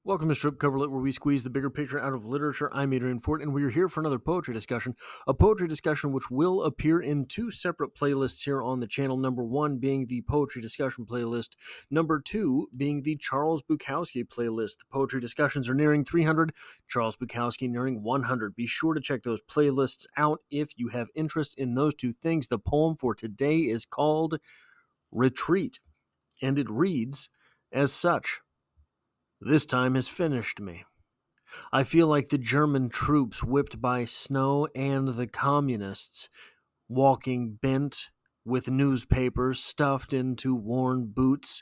Welcome to Strip Coverlet, where we squeeze the bigger picture out of literature. I'm Adrian Fort, and we are here for another poetry discussion. A poetry discussion which will appear in two separate playlists here on the channel. Number one being the poetry discussion playlist. Number two being the Charles Bukowski playlist. The poetry discussions are nearing 300. Charles Bukowski nearing 100. Be sure to check those playlists out if you have interest in those two things. The poem for today is called Retreat, and it reads as such. This time has finished me. I feel like the German troops whipped by snow and the communists walking bent with newspapers stuffed into worn boots.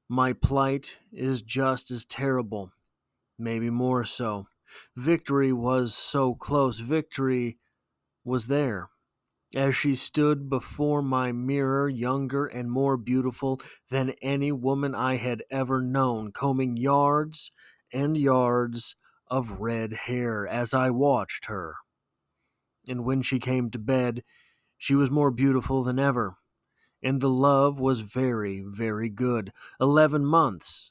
My plight is just as terrible, maybe more so. Victory was so close. Victory was there. As she stood before my mirror, younger and more beautiful than any woman I had ever known, combing yards and yards of red hair as I watched her. And when she came to bed, she was more beautiful than ever, and the love was very, very good. 11 months.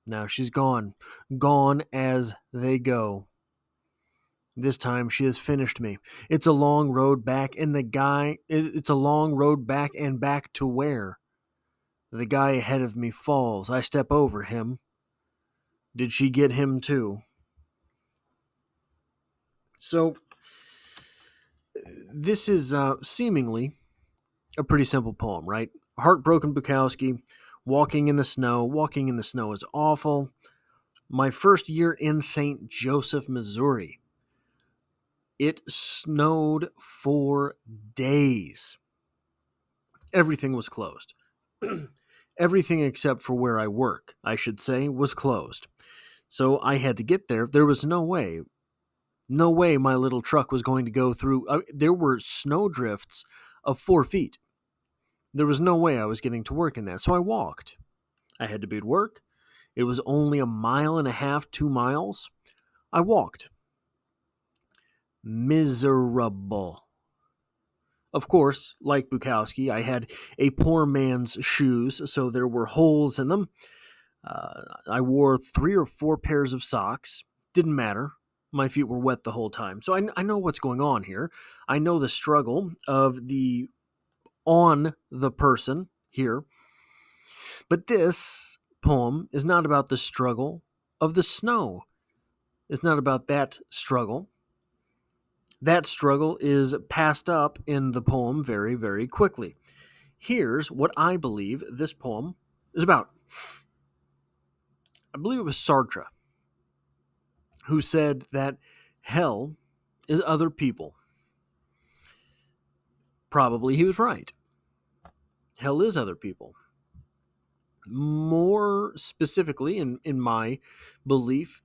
Now she's gone, gone as they go. This time she has finished me. It's a long road back, and it's a long road back and back to where? The guy ahead of me falls. I step over him. Did she get him too? So, this is seemingly a pretty simple poem, right? Heartbroken Bukowski, walking in the snow. Walking in the snow is awful. My first year in St. Joseph, Missouri. It snowed for days. Everything was closed. Everything except for where I work, I should say, was closed. So I had to get there. There was no way my little truck was going to go through. There were snow drifts of 4 feet. There was no way I was getting to work in that. So I walked. I had to be at work. It was only a mile and a half, 2 miles. I walked. Miserable. Of course, like Bukowski, I had a poor man's shoes, so there were holes in them. I wore 3 or 4 pairs of socks. Didn't matter. My feet were wet the whole time. So I know what's going on here. I know the struggle of the person here. But this poem is not about the struggle of the snow. It's not about that struggle. That struggle is passed up in the poem very, very quickly. Here's what I believe this poem is about. I believe it was Sartre who said that hell is other people. Probably he was right. Hell is other people. More specifically, in my belief,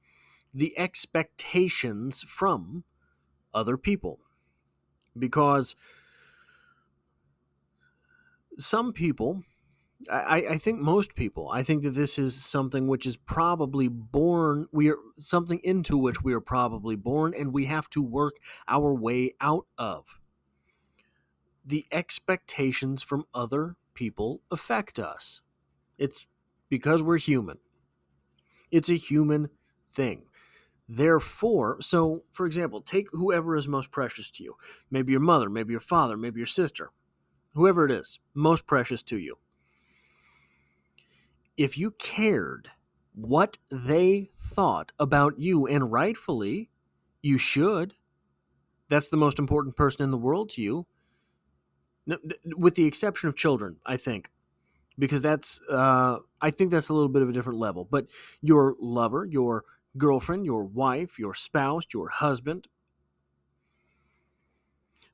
the expectations from other people. Because some people, I think most people, I think that this is something which is probably born, something into which we are probably born, and we have to work our way out of. The expectations from other people affect us. It's because we're human. It's a human thing. Therefore, so for example, take whoever is most precious to you. Maybe your mother, maybe your father, maybe your sister, whoever it is, most precious to you. If you cared what they thought about you, and rightfully, you should, that's the most important person in the world to you, with the exception of children, I think. Because I think that's a little bit of a different level. But your lover, your girlfriend, your wife, your spouse, your husband,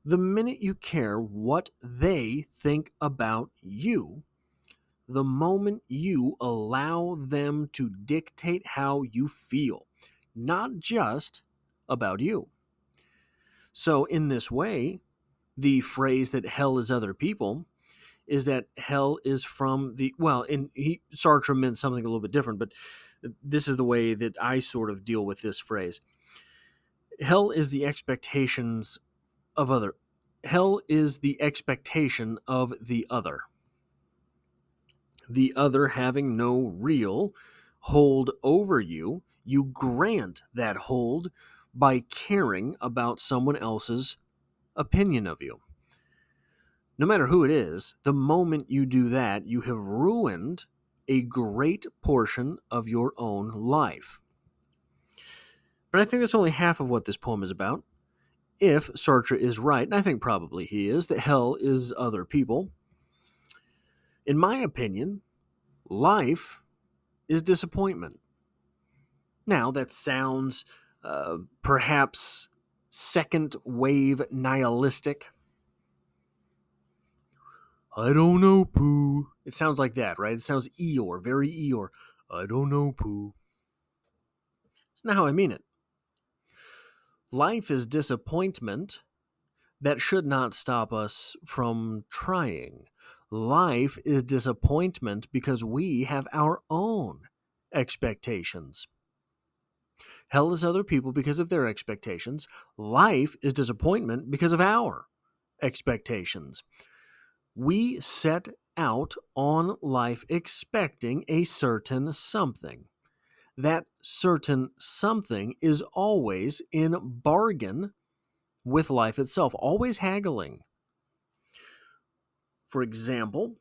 the minute you care what they think about you, the moment you allow them to dictate how you feel, not just about you. So in this way, the phrase that hell is other people is that hell is from Sartre meant something a little bit different, but this is the way that I sort of deal with this phrase. Hell is the expectations of other. Hell is the expectation of the other. The other having no real hold over you, you grant that hold by caring about someone else's opinion of you. No matter who it is, the moment you do that, you have ruined a great portion of your own life. But I think that's only half of what this poem is about. If Sartre is right, and I think probably he is, that hell is other people, in my opinion, life is disappointment. Now, that sounds perhaps second wave nihilistic. I don't know, Pooh. It sounds like that, right? It sounds Eeyore, very Eeyore. I don't know, Pooh. It's not how I mean it. Life is disappointment. That should not stop us from trying. Life is disappointment because we have our own expectations. Hell is other people because of their expectations. Life is disappointment because of our expectations. We set out on life expecting a certain something. That certain something is always in bargain with life itself, always haggling. For example,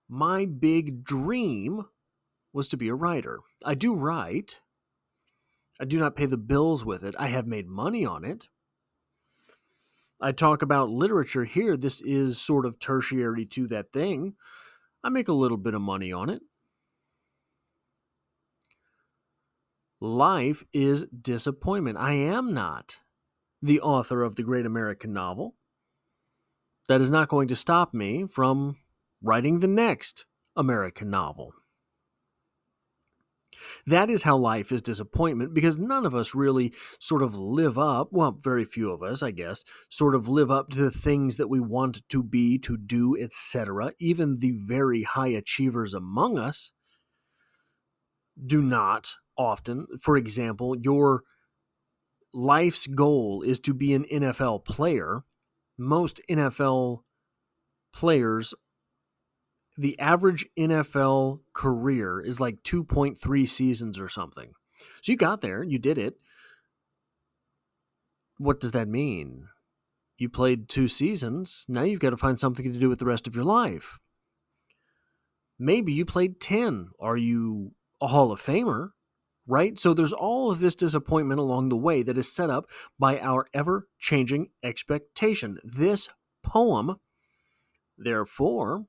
my big dream was to be a writer. I do write. I do not pay the bills with it. I have made money on it. I talk about literature here. This is sort of tertiary to that thing. I make a little bit of money on it. Life is disappointment. I am not the author of the great American novel. That is not going to stop me from writing the next American novel. That is how life is disappointment, because none of us really sort of live up, well, very few of us, I guess, sort of live up to the things that we want to be, to do, etc. Even the very high achievers among us do not often. For example, your life's goal is to be an NFL player. Most NFL players, the average NFL career is like 2.3 seasons or something. So you got there, you did it. What does that mean? You played 2 seasons. Now you've got to find something to do with the rest of your life. Maybe you played 10. Are you a Hall of Famer? Right? So there's all of this disappointment along the way that is set up by our ever-changing expectation. This poem, therefore,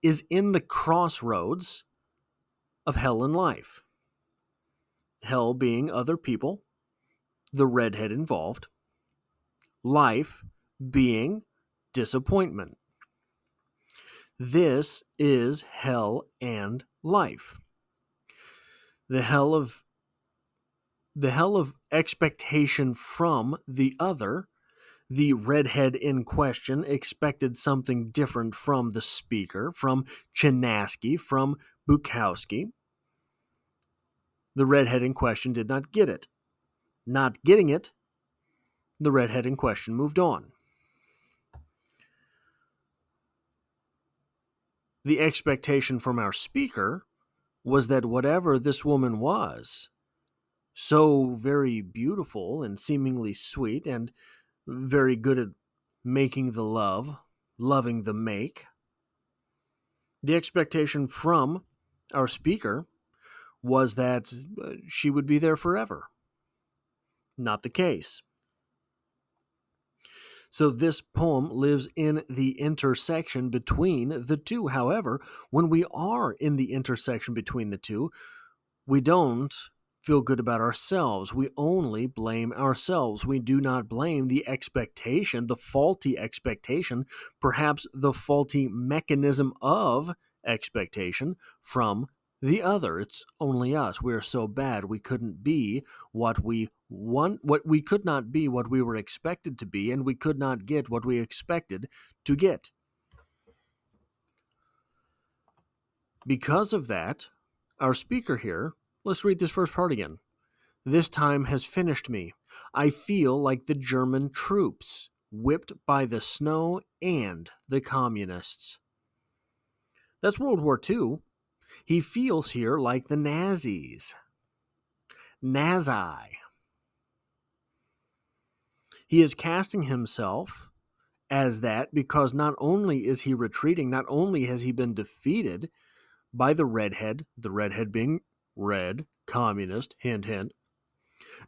is in the crossroads of hell and life. Hell being other people, the redhead involved. Life being disappointment. This is hell and life. The hell of expectation from the other. The redhead in question expected something different from the speaker, from Chinaski, from Bukowski. The redhead in question did not get it. Not getting it, the redhead in question moved on. The expectation from our speaker was that whatever this woman was, so very beautiful and seemingly sweet and very good at making the love, loving the make, the expectation from our speaker was that she would be there forever. Not the case. So this poem lives in the intersection between the two. However, when we are in the intersection between the two, we don't feel good about ourselves. We only blame ourselves. We do not blame the expectation, the faulty expectation, perhaps the faulty mechanism of expectation from the other. It's only us. We are so bad we couldn't be what we want, what we could not be what we were expected to be, and we could not get what we expected to get. Because of that, our speaker here, let's read this first part again. This time has finished me. I feel like the German troops, whipped by the snow and the communists. That's World War II. He feels here like the Nazis. Nazi. He is casting himself as that because not only is he retreating, not only has he been defeated by the redhead being red, communist, hint, hint,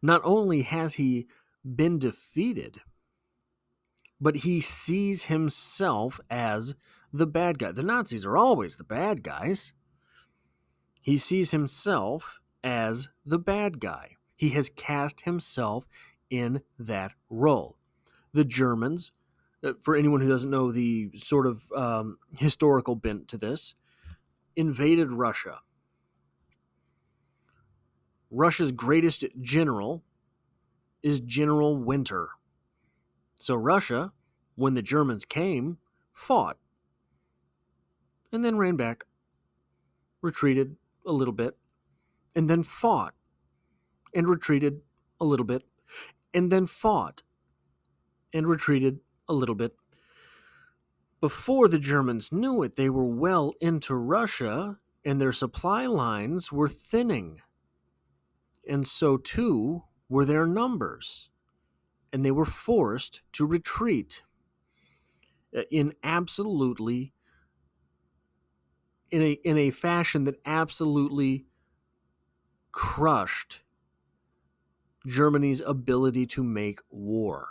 not only has he been defeated, but he sees himself as the bad guy. The Nazis are always the bad guys. He sees himself as the bad guy. He has cast himself in that role. The Germans, for anyone who doesn't know the sort of historical bent to this, invaded Russia. Russia's greatest general is General Winter. So Russia, when the Germans came, fought and then ran back, retreated a little bit, and then fought and retreated a little bit, and then fought and retreated a little bit. Before the Germans knew it, they were well into Russia, and their supply lines were thinning. And so too were their numbers. And they were forced to retreat in a fashion that absolutely crushed Germany's ability to make war.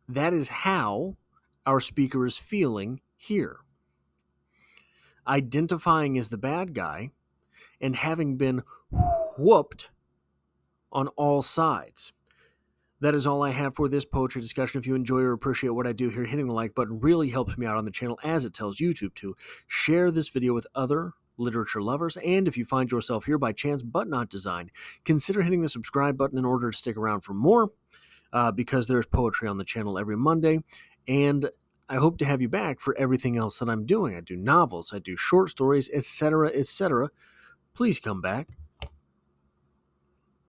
That is how our speaker is feeling here. Identifying as the bad guy and having been whooped on all sides. That is all I have for this poetry discussion. If you enjoy or appreciate what I do here, hitting the like button really helps me out on the channel, as it tells YouTube to. Share this video with other literature lovers, and if you find yourself here by chance but not design, consider hitting the subscribe button in order to stick around for more, because there's poetry on the channel every Monday, and I hope to have you back for everything else that I'm doing. I do novels, I do short stories, etc., etc. Please come back.